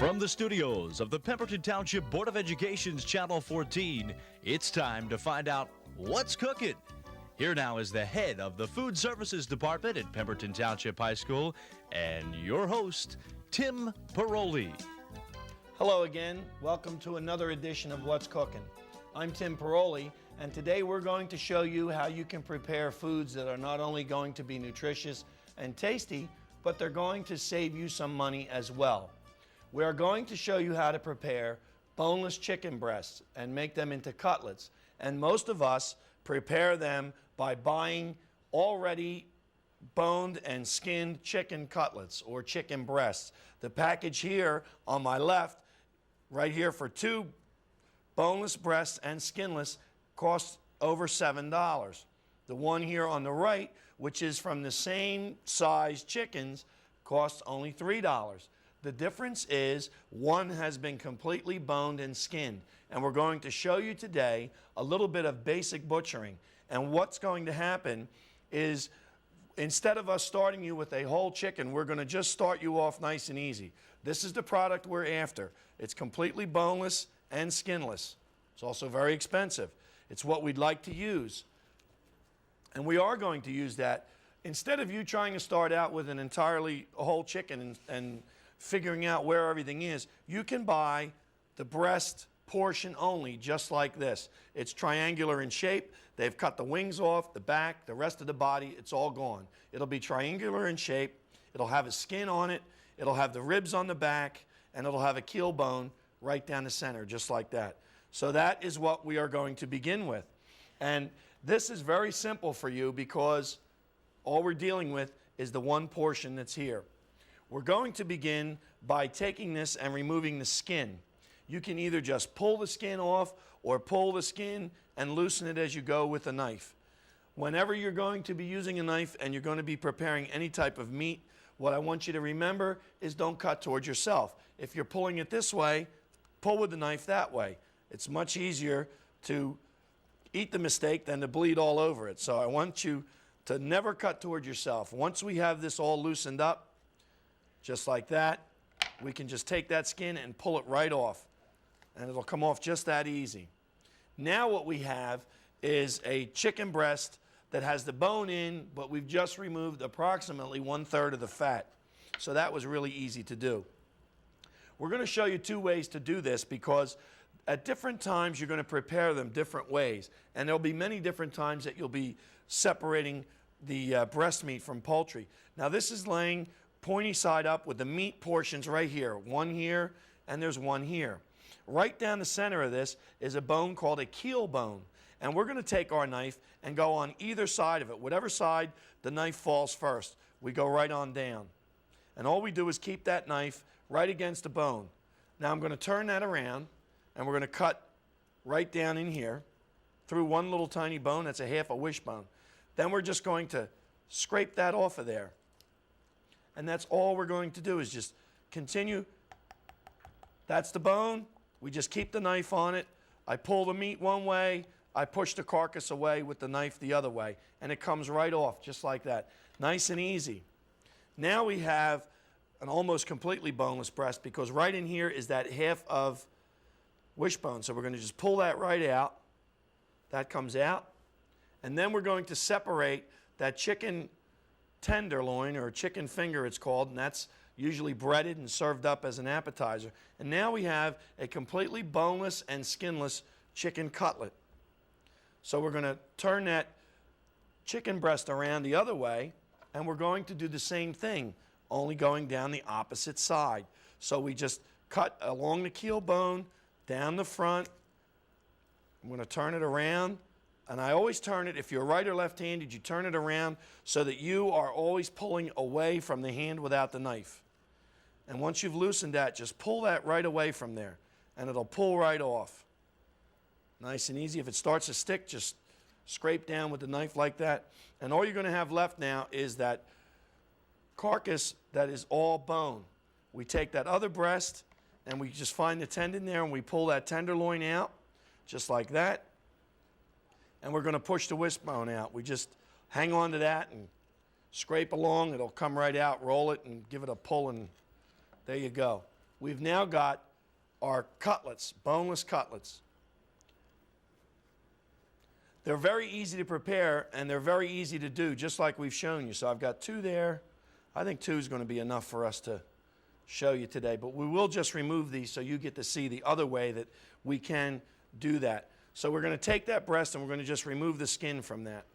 From the studios of the Pemberton Township Board of Education's Channel 14, it's time to find out what's cooking. Here now is the head of the Food Services Department at Pemberton Township High School and your host, Tim Paroli. Hello again. Welcome to another edition of What's Cooking. I'm Tim Paroli, and today we're going to show you how you can prepare foods that are not only going to be nutritious and tasty, but they're going to save you some money as well. We are going to show you how to prepare boneless chicken breasts and make them into cutlets. And most of us prepare them by buying already boned and skinned chicken cutlets or chicken breasts. The package here on my left, right here for two boneless breasts and skinless, costs over $7. The one here on the right, which is from the same size chickens, costs only $3. The difference is one has been completely boned and skinned. And we're going to show you today a little bit of basic butchering. And what's going to happen is, instead of us starting you with a whole chicken, we're going to just start you off nice and easy. This is the product we're after. It's completely boneless and skinless. It's also very expensive. It's what we'd like to use. And we are going to use that. Instead of you trying to start out with an entirely whole chicken and figuring out where everything is, you can buy the breast portion only, just like this. It's triangular in shape. They've cut the wings off, the back, the rest of the body, it's all gone. It'll be triangular in shape. It'll have a skin on it. It'll have the ribs on the back, and it'll have a keel bone right down the center, just like that. So that is what we are going to begin with. And this is very simple for you because all we're dealing with is the one portion that's here. We're going to begin by taking this and removing the skin. You can either just pull the skin off or pull the skin and loosen it as you go with a knife. Whenever you're going to be using a knife and you're going to be preparing any type of meat, what I want you to remember is don't cut towards yourself. If you're pulling it this way, pull with the knife that way. It's much easier to eat the mistake than to bleed all over it. So I want you to never cut toward yourself. Once we have this all loosened up, just like that, we can just take that skin and pull it right off. And it'll come off just that easy. Now what we have is a chicken breast that has the bone in, but we've just removed approximately 1/3 of the fat. So that was really easy to do. We're going to show you two ways to do this because at different times you're going to prepare them different ways. And there'll be many different times that you'll be separating the breast meat from poultry. Now this is laying pointy side up with the meat portions right here. One here and there's one here. Right down the center of this is a bone called a keel bone. And we're going to take our knife and go on either side of it. Whatever side the knife falls first, we go right on down. And all we do is keep that knife right against the bone. Now I'm going to turn that around and we're going to cut right down in here through one little tiny bone. That's a half a wishbone. Then we're just going to scrape that off of there. And that's all we're going to do is just continue. That's the bone. We just keep the knife on it. I pull the meat one way. I push the carcass away with the knife the other way. And it comes right off just like that. Nice and easy. Now we have an almost completely boneless breast because right in here is that half of wishbone. So we're going to just pull that right out. That comes out. And then we're going to separate that chicken tenderloin, or chicken finger it's called, and that's usually breaded and served up as an appetizer. And now we have a completely boneless and skinless chicken cutlet. So we're going to turn that chicken breast around the other way, and we're going to do the same thing, only going down the opposite side. So we just cut along the keel bone, down the front. I'm going to turn it around. And I always turn it, if you're right or left-handed, you turn it around so that you are always pulling away from the hand without the knife. And once you've loosened that, just pull that right away from there, and it'll pull right off. Nice and easy. If it starts to stick, just scrape down with the knife like that. And all you're going to have left now is that carcass that is all bone. We take that other breast, and we just find the tendon there, and we pull that tenderloin out, just like that. And we're going to push the wishbone out. We just hang on to that and scrape along. It'll come right out, roll it, and give it a pull, and there you go. we've now got our cutlets, boneless cutlets. They're very easy to prepare, and they're very easy to do, just like we've shown you. So I've got 2 there. I think 2 is going to be enough for us to show you today. But we will just remove these so you get to see the other way that we can do that. So we're going to take that breast and we're going to just remove the skin from that.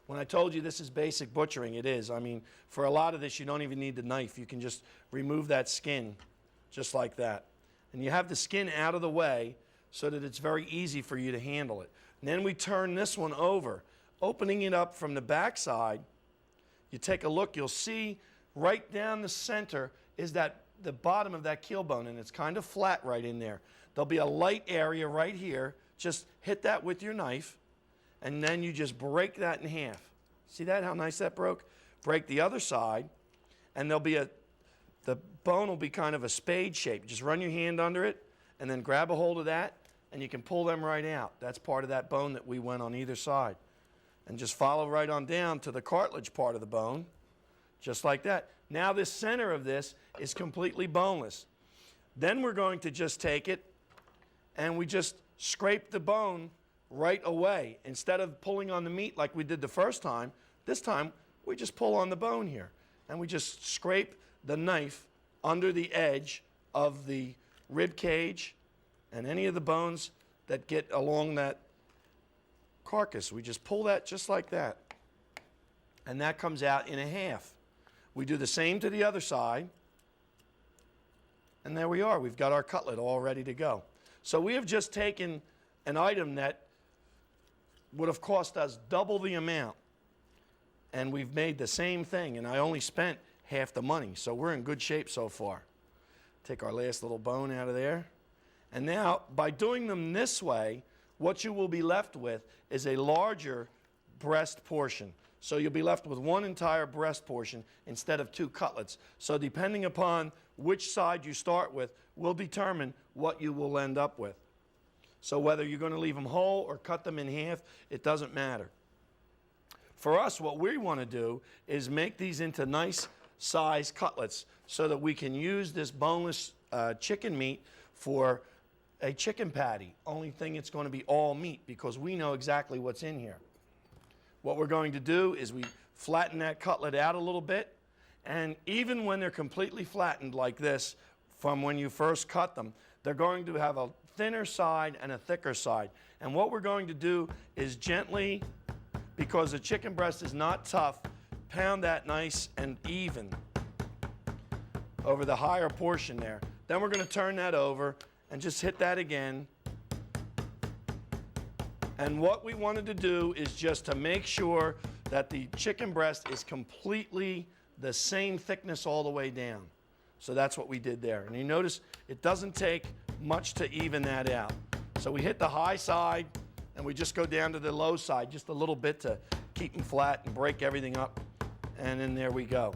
When I told you this is basic butchering, it is. I mean, for a lot of this, you don't even need the knife. You can just remove that skin just like that. And you have the skin out of the way so that it's very easy for you to handle it. And then we turn this one over, opening it up from the back side. You take a look, you'll see right down the center is that the bottom of that keel bone, and it's kind of flat right in there. There'll be a light area right here. Just hit that with your knife, and then you just break that in half. See that, how nice that broke? Break the other side, and the bone will be kind of a spade shape. Just run your hand under it, and then grab a hold of that, and you can pull them right out. That's part of that bone that we went on either side. And just follow right on down to the cartilage part of the bone, just like that. Now this center of this is completely boneless. Then we're going to just take it and we just scrape the bone right away. Instead of pulling on the meat like we did the first time, this time we just pull on the bone here. And we just scrape the knife under the edge of the rib cage and any of the bones that get along that carcass. We just pull that just like that. And that comes out in a half. We do the same to the other side. And there we are. We've got our cutlet all ready to go. So we have just taken an item that would have cost us double the amount. And we've made the same thing. And I only spent half the money. So we're in good shape so far. Take our last little bone out of there. And now, by doing them this way, what you will be left with is a larger breast portion. So you'll be left with one entire breast portion instead of 2 cutlets. So depending upon which side you start with will determine what you will end up with. So whether you're going to leave them whole or cut them in half, it doesn't matter. For us, what we want to do is make these into nice size cutlets so that we can use this boneless chicken meat for a chicken patty. Only thing, it's going to be all meat because we know exactly what's in here. What we're going to do is we flatten that cutlet out a little bit, and even when they're completely flattened like this from when you first cut them, they're going to have a thinner side and a thicker side. And what we're going to do is gently, because the chicken breast is not tough, pound that nice and even over the higher portion there. Then we're going to turn that over and just hit that again. And what we wanted to do is just to make sure that the chicken breast is completely the same thickness all the way down. So that's what we did there. And you notice it doesn't take much to even that out. So we hit the high side and we just go down to the low side just a little bit to keep them flat and break everything up. And then there we go.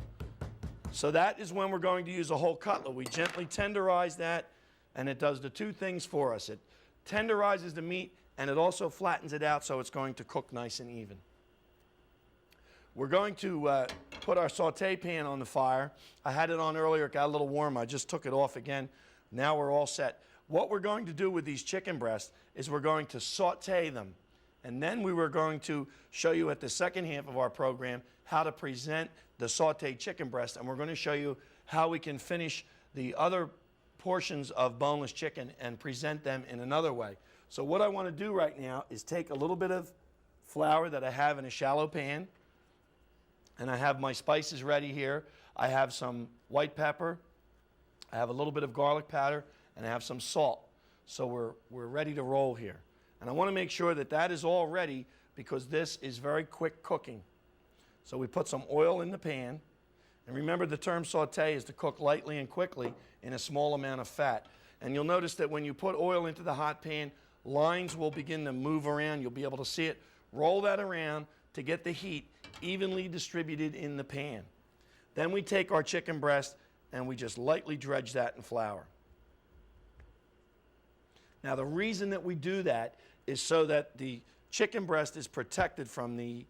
So that is when we're going to use a whole cutlet. We gently tenderize that, and it does the 2 things for us. It tenderizes the meat, and it also flattens it out so it's going to cook nice and even. We're going to put our saute pan on the fire. I had it on earlier, it got a little warm. I just took it off again. Now we're all set. What we're going to do with these chicken breasts is we're going to saute them. And then we were going to show you at the second half of our program how to present the sauteed chicken breast. And we're going to show you how we can finish the other portions of boneless chicken and present them in another way. So what I want to do right now is take a little bit of flour that I have in a shallow pan, and I have my spices ready here. I have some white pepper, I have a little bit of garlic powder, and I have some salt. So we're ready to roll here. And I want to make sure that that is all ready because this is very quick cooking. So we put some oil in the pan. And remember, the term saute is to cook lightly and quickly in a small amount of fat. And you'll notice that when you put oil into the hot pan, lines will begin to move around. You'll be able to see it. Roll that around to get the heat evenly distributed in the pan. Then we take our chicken breast and we just lightly dredge that in flour. Now the reason that we do that is so that the chicken breast is protected from the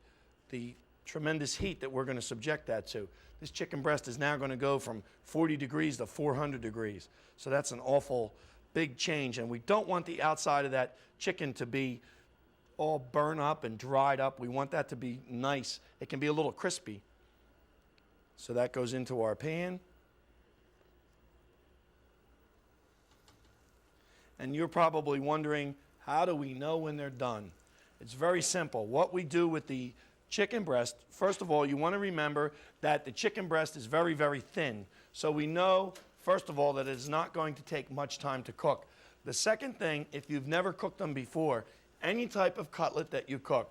tremendous heat that we're going to subject that to. This chicken breast is now going to go from 40 degrees to 400 degrees. So that's an awful big change, and we don't want the outside of that chicken to be all burned up and dried up. We want that to be nice. It can be a little crispy. So that goes into our pan. And you're probably wondering, how do we know when they're done? It's very simple. What we do with the chicken breast, first of all, you want to remember that the chicken breast is very, very thin. So we know, first of all, that it is not going to take much time to cook. The second thing, if you've never cooked them before, any type of cutlet that you cook,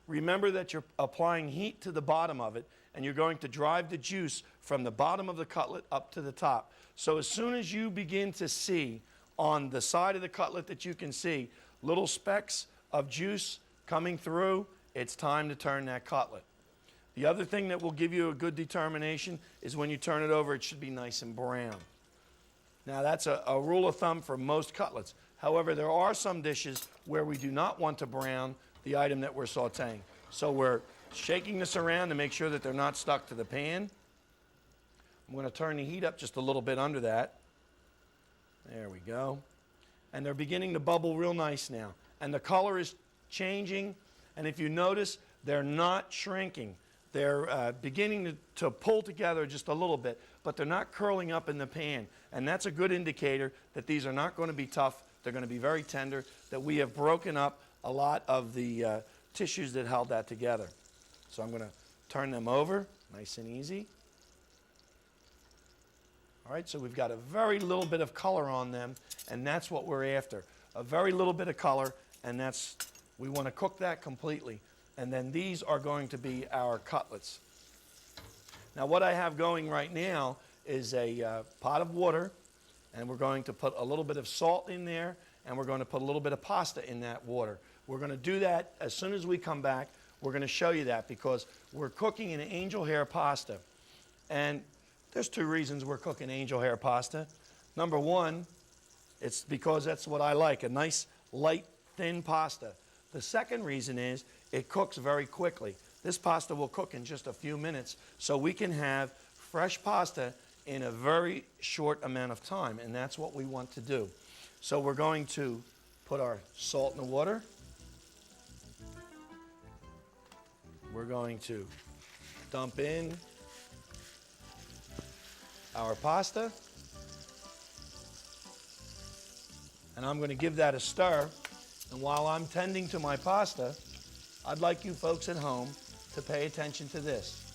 remember that you're applying heat to the bottom of it, and you're going to drive the juice from the bottom of the cutlet up to the top. So as soon as you begin to see on the side of the cutlet that you can see little specks of juice coming through, it's time to turn that cutlet. The other thing that will give you a good determination is when you turn it over, it should be nice and brown. Now that's a rule of thumb for most cutlets. However, there are some dishes where we do not want to brown the item that we're sauteing. So we're shaking this around to make sure that they're not stuck to the pan. I'm going to turn the heat up just a little bit under that. There we go. And they're beginning to bubble real nice now. And the color is changing. And if you notice, they're not shrinking. They're beginning to pull together just a little bit, but they're not curling up in the pan. And that's a good indicator that these are not going to be tough. They're going to be very tender, that we have broken up a lot of the tissues that held that together. So I'm going to turn them over, nice and easy. All right, so we've got a very little bit of color on them, and that's what we're after. A very little bit of color, and we want to cook that completely. And then these are going to be our cutlets. Now what I have going right now is a pot of water, and we're going to put a little bit of salt in there, and we're going to put a little bit of pasta in that water. We're going to do that as soon as we come back. We're going to show you that because we're cooking an angel hair pasta. And there's two reasons we're cooking angel hair pasta. Number one, it's because that's what I like, a nice, light, thin pasta. The second reason is it cooks very quickly. This pasta will cook in just a few minutes, so we can have fresh pasta in a very short amount of time, and that's what we want to do. So we're going to put our salt in the water. We're going to dump in our pasta, and I'm going to give that a stir. And while I'm tending to my pasta, I'd like you folks at home to pay attention to this.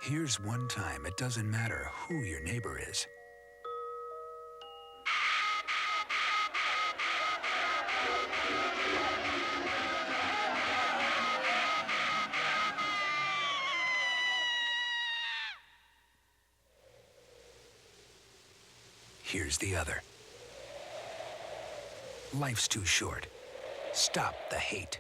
Here's one time it doesn't matter who your neighbor is. Here's the other. Life's too short. Stop the hate.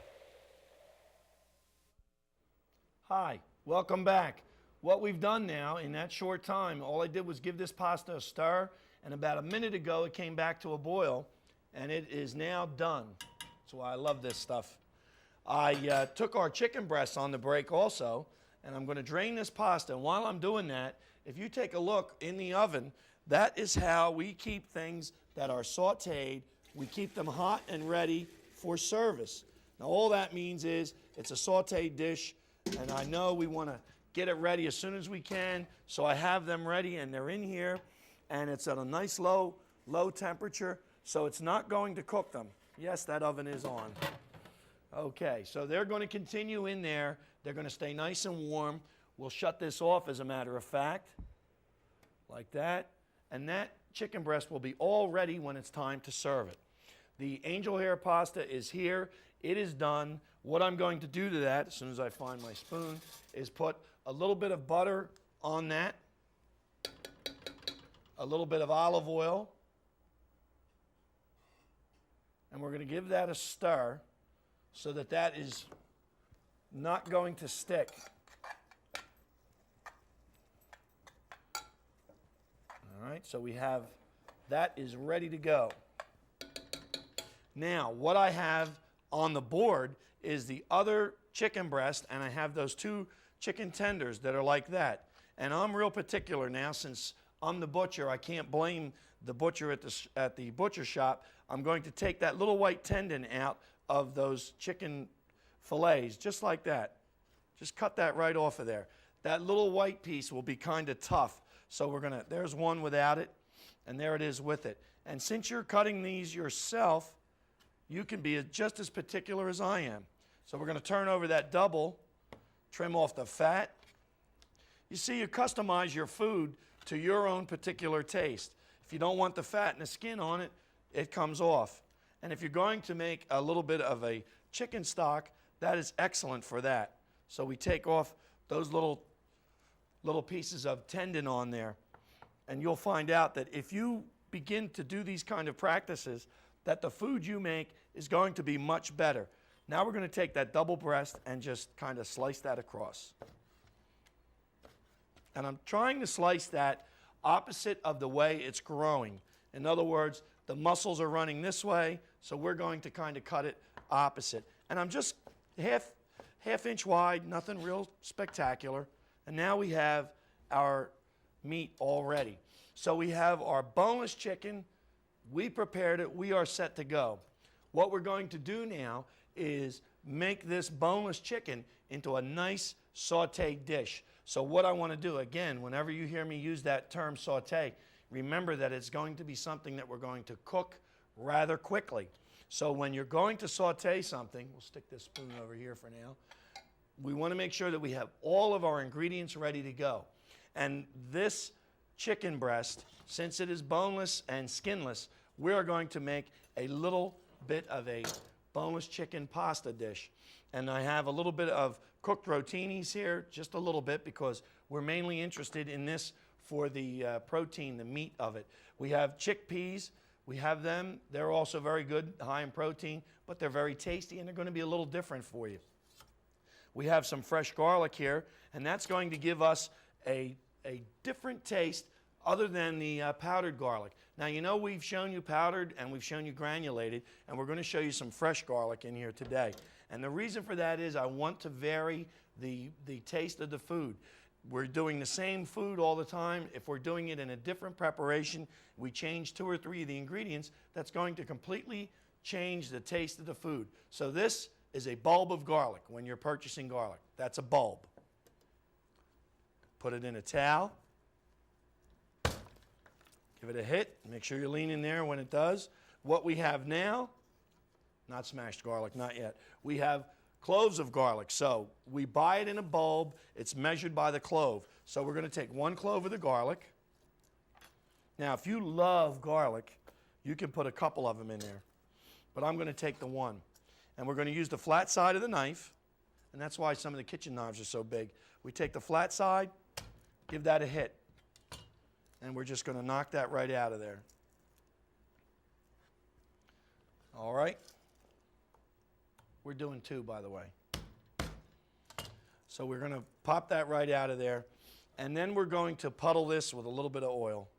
Hi, welcome back. What we've done now in that short time, all I did was give this pasta a stir, and about a minute ago it came back to a boil, and it is now done. That's why I love this stuff. I took our chicken breasts on the break also, and I'm going to drain this pasta. And while I'm doing that, if you take a look in the oven, that is how we keep things that are sauteed. We keep them hot and ready for service. Now all that means is it's a sauteed dish, and I know we want to get it ready as soon as we can, so I have them ready, and they're in here, and it's at a nice low temperature, so it's not going to cook them. Yes, that oven is on. Okay, so they're going to continue in there. They're going to stay nice and warm. We'll shut this off, as a matter of fact, like that, and that chicken breast will be all ready when it's time to serve it. The angel hair pasta is here. It is done. What I'm going to do to that, as soon as I find my spoon, is put a little bit of butter on that, a little bit of olive oil, and we're going to give that a stir so that that is not going to stick. All right, so we have, that is ready to go. Now, what I have on the board is the other chicken breast, and I have those 2 chicken tenders that are like that. And I'm real particular now, since I'm the butcher. I can't blame the butcher at the butcher shop. I'm going to take that little white tendon out of those chicken fillets, just like that. Just cut that right off of there. That little white piece will be kind of tough. So we're gonna, there's one without it, and there it is with it. And since you're cutting these yourself, you can be just as particular as I am. So we're gonna turn over that double, trim off the fat. You see, you customize your food to your own particular taste. If you don't want the fat and the skin on it, it comes off. And if you're going to make a little bit of a chicken stock, that is excellent for that. So we take off those little pieces of tendon on there, and you'll find out that if you begin to do these kind of practices, that the food you make is going to be much better. Now we're going to take that double breast and just kind of slice that across. And I'm trying to slice that opposite of the way it's growing. In other words, the muscles are running this way, so we're going to kind of cut it opposite. And I'm just half inch wide, nothing real spectacular. And now we have our meat all ready. So we have our boneless chicken. We prepared it. We are set to go. What we're going to do now is make this boneless chicken into a nice sauteed dish. So what I want to do, again, whenever you hear me use that term saute, remember that it's going to be something that we're going to cook rather quickly. So when you're going to saute something, we'll stick this spoon over here for now, we want to make sure that we have all of our ingredients ready to go. And this chicken breast, since it is boneless and skinless, we are going to make a little bit of a boneless chicken pasta dish. And I have a little bit of cooked rotinis here, just a little bit, because we're mainly interested in this for the protein, the meat of it. We have chickpeas. We have them. They're also very good, high in protein, but they're very tasty, and they're going to be a little different for you. We have some fresh garlic here, and that's going to give us a different taste other than the powdered garlic. Now, you know we've shown you powdered and we've shown you granulated, and we're going to show you some fresh garlic in here today. And the reason for that is I want to vary the taste of the food. We're doing the same food all the time. If we're doing it in a different preparation, we change 2 or 3 of the ingredients, that's going to completely change the taste of the food. So this is a bulb of garlic when you're purchasing garlic. That's a bulb. Put it in a towel. Give it a hit. Make sure you're leaning there when it does. What we have now, not smashed garlic, not yet. We have cloves of garlic. So we buy it in a bulb. It's measured by the clove. So we're going to take 1 clove of the garlic. Now, if you love garlic, you can put a couple of them in there. But I'm going to take the 1. And we're going to use the flat side of the knife. And that's why some of the kitchen knives are so big. We take the flat side, give that a hit. And we're just going to knock that right out of there. All right. We're doing 2, by the way. So we're going to pop that right out of there. And then we're going to puddle this with a little bit of oil.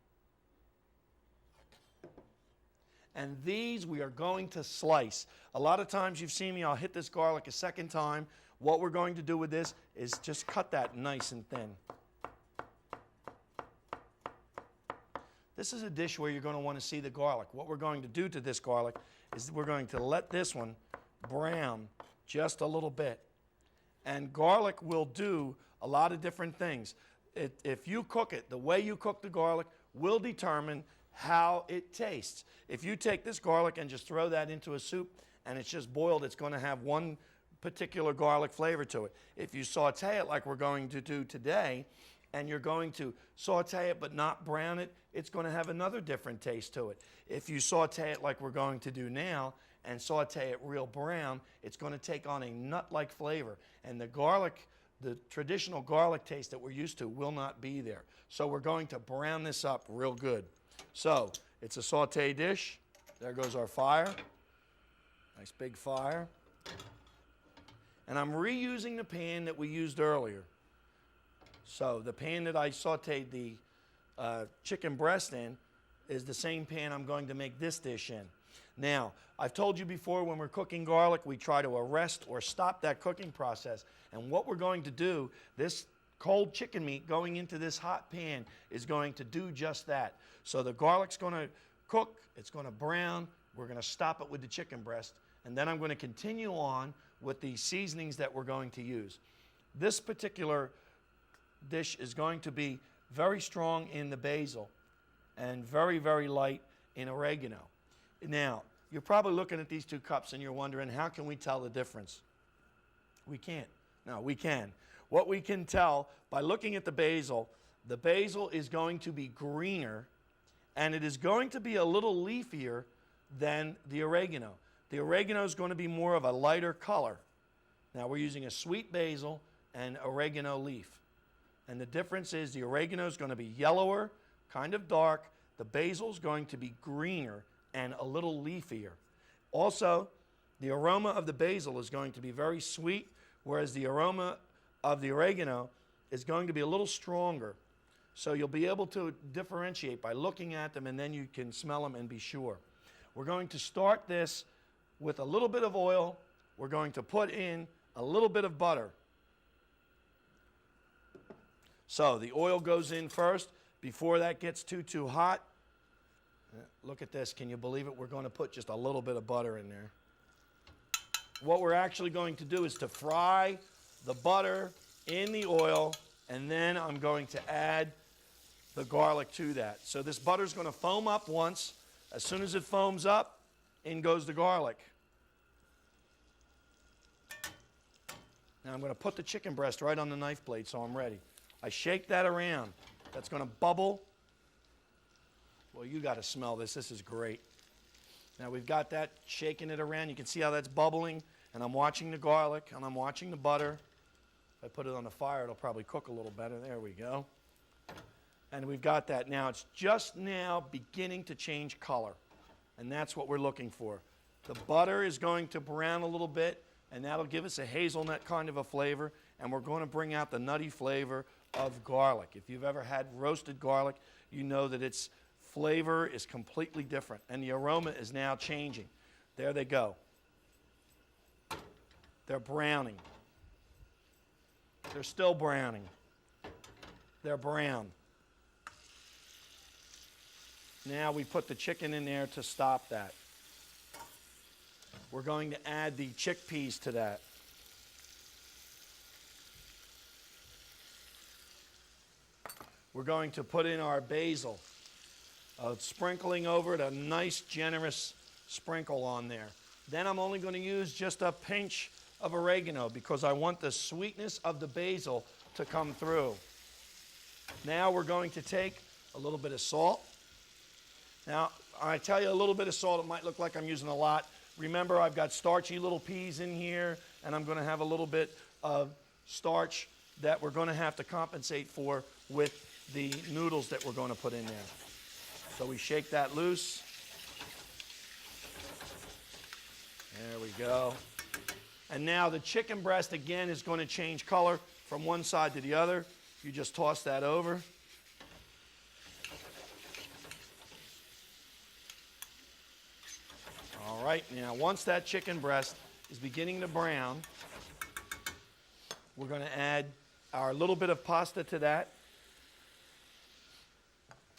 And these we are going to slice. A lot of times you've seen me, I'll hit this garlic a second time. What we're going to do with this is just cut that nice and thin. This is a dish where you're going to want to see the garlic. What we're going to do to this garlic is we're going to let this one brown just a little bit. And garlic will do a lot of different things. If you cook it, the way you cook the garlic will determine how it tastes. If you take this garlic and just throw that into a soup and it's just boiled, it's going to have one particular garlic flavor to it. If you saute it like we're going to do today, and you're going to saute it but not brown it, it's going to have another different taste to it. If you saute it like we're going to do now and saute it real brown, it's going to take on a nut-like flavor. And the garlic, the traditional garlic taste that we're used to will not be there. So we're going to brown this up real good. So it's a saute dish. There goes our fire. Nice big fire. And I'm reusing the pan that we used earlier. So the pan that I sauteed the chicken breast in is the same pan I'm going to make this dish in. Now, I've told you before, when we're cooking garlic, we try to arrest or stop that cooking process. And what we're going to do, this cold chicken meat going into this hot pan is going to do just that. So the garlic's going to cook, it's going to brown, we're going to stop it with the chicken breast, and then I'm going to continue on with the seasonings that we're going to use. This particular dish is going to be very strong in the basil and very, very light in oregano. Now, you're probably looking at these two cups and you're wondering, how can we tell the difference? We can't. No, we can. What we can tell by looking at the basil is going to be greener and it is going to be a little leafier than the oregano. The oregano is going to be more of a lighter color. Now, we're using a sweet basil and oregano leaf. And the difference is the oregano is going to be yellower, kind of dark. The basil is going to be greener and a little leafier. Also, the aroma of the basil is going to be very sweet, whereas the aroma of the oregano is going to be a little stronger. So you'll be able to differentiate by looking at them, and then you can smell them and be sure. We're going to start this with a little bit of oil. We're going to put in a little bit of butter. So the oil goes in first before that gets too hot. Look at this. Can you believe it? We're going to put just a little bit of butter in there. What we're actually going to do is to fry the butter in the oil, and then I'm going to add the garlic to that. So this butter's going to foam up once. As soon as it foams up, in goes the garlic. Now I'm going to put the chicken breast right on the knife blade so I'm ready. I shake that around. That's going to bubble. Well, you got to smell this. This is great. Now we've got that, shaking it around. You can see how that's bubbling. And I'm watching the garlic and I'm watching the butter. If I put it on the fire, it'll probably cook a little better. There we go. And we've got that. Now it's just now beginning to change color. And that's what we're looking for. The butter is going to brown a little bit, and that'll give us a hazelnut kind of a flavor. And we're going to bring out the nutty flavor of garlic. If you've ever had roasted garlic, you know that its flavor is completely different. And the aroma is now changing. There they go. They're browning. They're still browning. They're brown. Now we put the chicken in there to stop that. We're going to add the chickpeas to that. We're going to put in our basil, sprinkling over it, a nice generous sprinkle on there. Then I'm only going to use just a pinch of oregano because I want the sweetness of the basil to come through. Now we're going to take a little bit of salt. Now, I tell you a little bit of salt, it might look like I'm using a lot. Remember, I've got starchy little peas in here, and I'm going to have a little bit of starch that we're going to have to compensate for with the noodles that we're going to put in there. So we shake that loose. There we go. And now the chicken breast again is going to change color from one side to the other. You just toss that over. All right, now once that chicken breast is beginning to brown, we're going to add our little bit of pasta to that.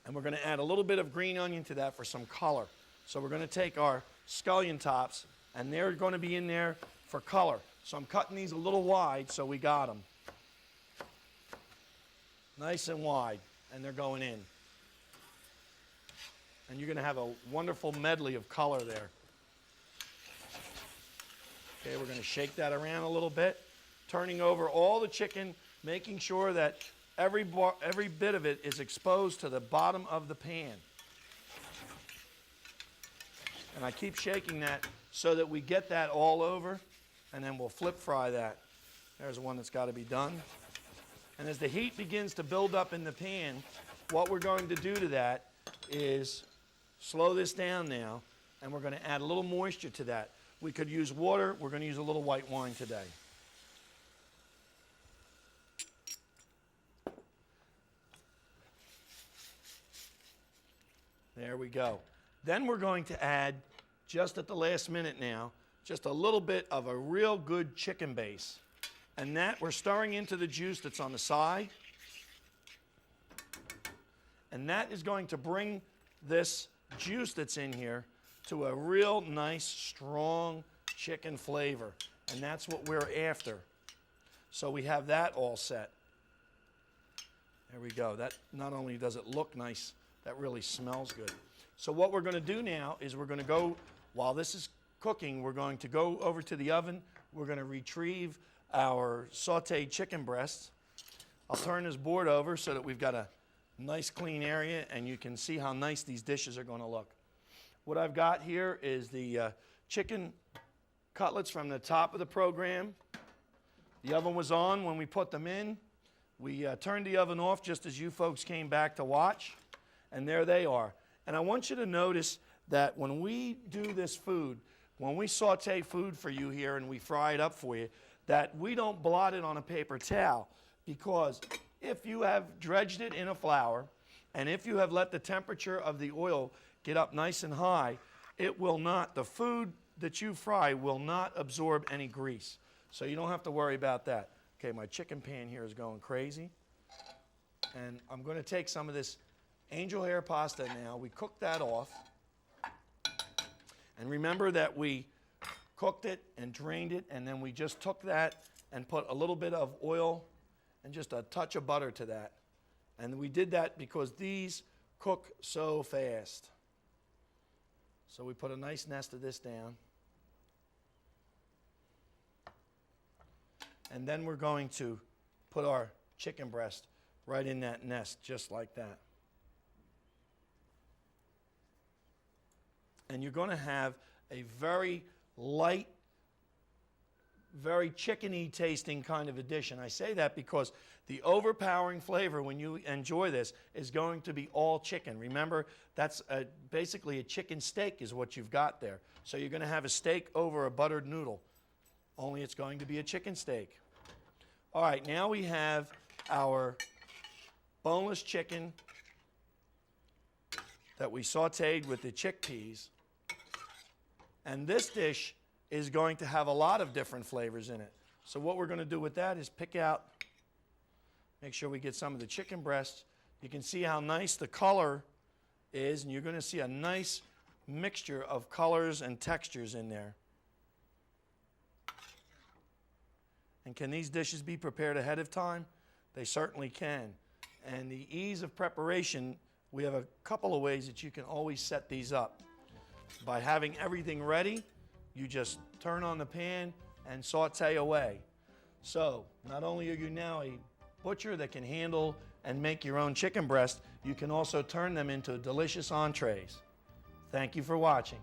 And we're going to add a little bit of green onion to that for some color. So we're going to take our scallion tops, and they're going to be in there for color. So I'm cutting these a little wide so we got them. Nice and wide, and they're going in. And you're going to have a wonderful medley of color there. Okay, we're going to shake that around a little bit, turning over all the chicken, making sure that every bit of it is exposed to the bottom of the pan. And I keep shaking that so that we get that all over, and then we'll flip fry that. There's one that's got to be done. And as the heat begins to build up in the pan, what we're going to do to that is slow this down now, and we're going to add a little moisture to that. We could use water. We're going to use a little white wine today. There we go. Then we're going to add, just at the last minute now, just a little bit of a real good chicken base. And that we're stirring into the juice that's on the side. And that is going to bring this juice that's in here to a real nice, strong chicken flavor. And that's what we're after. So we have that all set. There we go. That not only does it look nice, that really smells good. So what we're going to do now is we're going to go, while this is cooking, we're going to go over to the oven. We're going to retrieve our sauteed chicken breasts. I'll turn this board over so that we've got a nice clean area and you can see how nice these dishes are going to look. What I've got here is the chicken cutlets from the top of the program. The oven was on when we put them in. We turned the oven off just as you folks came back to watch, and there they are. And I want you to notice that when we do this food, when we saute food for you here and we fry it up for you, that we don't blot it on a paper towel, because if you have dredged it in a flour and if you have let the temperature of the oil get up nice and high, it will not, the food that you fry will not absorb any grease. So you don't have to worry about that. Okay, my chicken pan here is going crazy. And I'm going to take some of this angel hair pasta now. We cooked that off. And remember that we cooked it and drained it, and then we just took that and put a little bit of oil and just a touch of butter to that. And we did that because these cook so fast. So we put a nice nest of this down. And then we're going to put our chicken breast right in that nest, just like that. And you're going to have a very light, very chickeny tasting kind of a dish. And I say that because the overpowering flavor when you enjoy this is going to be all chicken. Remember, that's basically a chicken steak is what you've got there. So you're going to have a steak over a buttered noodle, only it's going to be a chicken steak. All right, now we have our boneless chicken that we sauteed with the chickpeas. And this dish is going to have a lot of different flavors in it. So what we're going to do with that is pick out, make sure we get some of the chicken breasts. You can see how nice the color is, and you're going to see a nice mixture of colors and textures in there. And can these dishes be prepared ahead of time? They certainly can. And the ease of preparation, we have a couple of ways that you can always set these up. By having everything ready, you just turn on the pan and saute away. So, not only are you now a butcher that can handle and make your own chicken breast, you can also turn them into delicious entrees. Thank you for watching.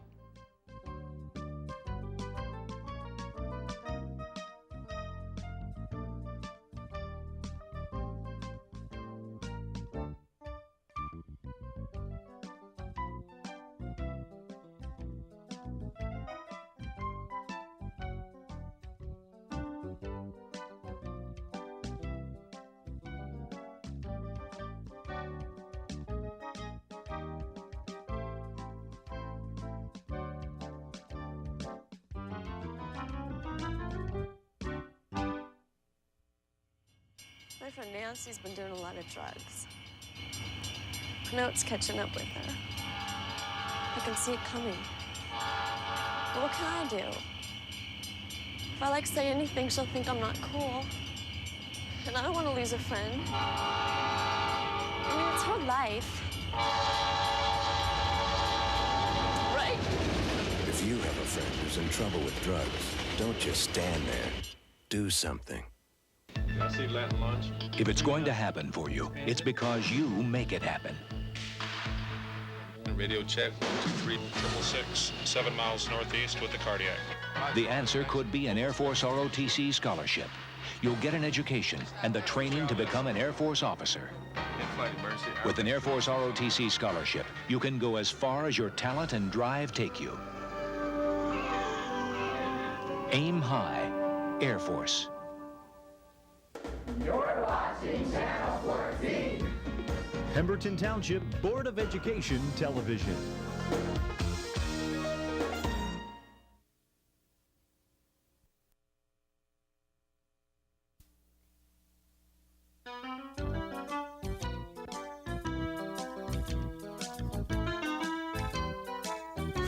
My friend Nancy's been doing a lot of drugs. I know it's catching up with her. I can see it coming. But what can I do? If I say anything, she'll think I'm not cool. And I don't want to lose a friend. I mean, it's her life. Right? If you have a friend who's in trouble with drugs, don't just stand there. Do something. I see Latin lunch. If it's going to happen for you, it's because you make it happen. Radio check, 123 666, 7 miles northeast with the cardiac. The answer could be an Air Force ROTC scholarship. You'll get an education and the training to become an Air Force officer. In-flight emergency. With an Air Force ROTC scholarship, you can go as far as your talent and drive take you. Aim high, Air Force. You're watching Channel 14. Pemberton Township Board of Education Television.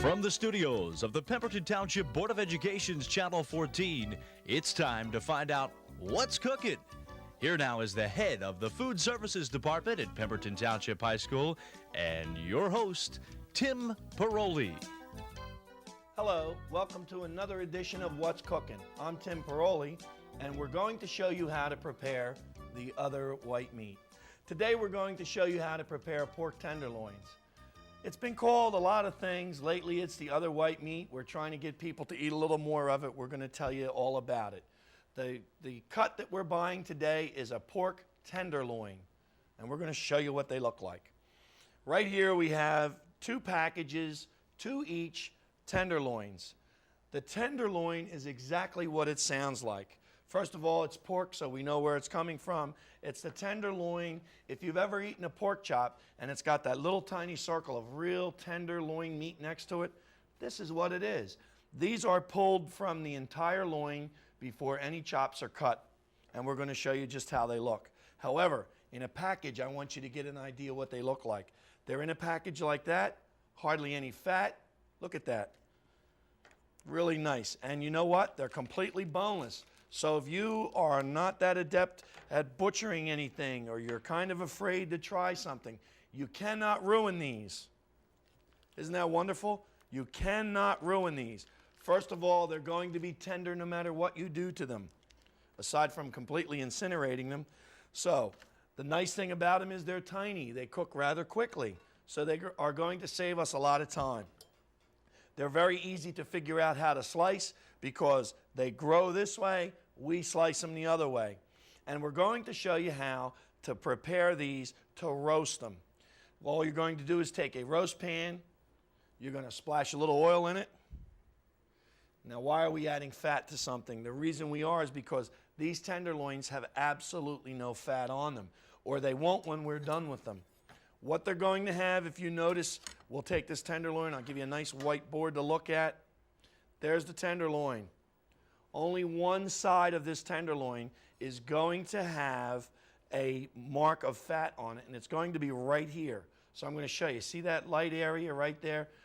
From the studios of the Pemberton Township Board of Education's Channel 14, it's time to find out what's cooking. Here now is the head of the Food Services Department at Pemberton Township High School and your host, Tim Paroli. Hello, welcome to another edition of What's Cooking. I'm Tim Paroli, and we're going to show you how to prepare the other white meat. Today we're going to show you how to prepare pork tenderloins. It's been called a lot of things. Lately it's the other white meat. We're trying to get people to eat a little more of it. We're going to tell you all about it. The cut that we're buying today is a pork tenderloin, and we're going to show you what they look like. Right here we have 2 packages, 2 each tenderloins. The tenderloin is exactly what it sounds like. First of all, it's pork, so we know where it's coming from. It's the tenderloin. If you've ever eaten a pork chop and it's got that little tiny circle of real tenderloin meat next to it, this is what it is. These are pulled from the entire loin before any chops are cut, and we're going to show you just how they look. However, in a package, I want you to get an idea what they look like. They're in a package like that, hardly any fat. Look at that. Really nice. And you know what? They're completely boneless. So if you are not that adept at butchering anything, or you're kind of afraid to try something, you cannot ruin these. Isn't that wonderful? You cannot ruin these. First of all, they're going to be tender no matter what you do to them, aside from completely incinerating them. So the nice thing about them is they're tiny. They cook rather quickly, so they are going to save us a lot of time. They're very easy to figure out how to slice because they grow this way, we slice them the other way. And we're going to show you how to prepare these to roast them. All you're going to do is take a roast pan. You're going to splash a little oil in it. Now, why are we adding fat to something? The reason we are is because these tenderloins have absolutely no fat on them, or they won't when we're done with them. What they're going to have, if you notice, we'll take this tenderloin. I'll give you a nice white board to look at. There's the tenderloin. Only one side of this tenderloin is going to have a mark of fat on it, and it's going to be right here. So I'm going to show you. See that light area right there?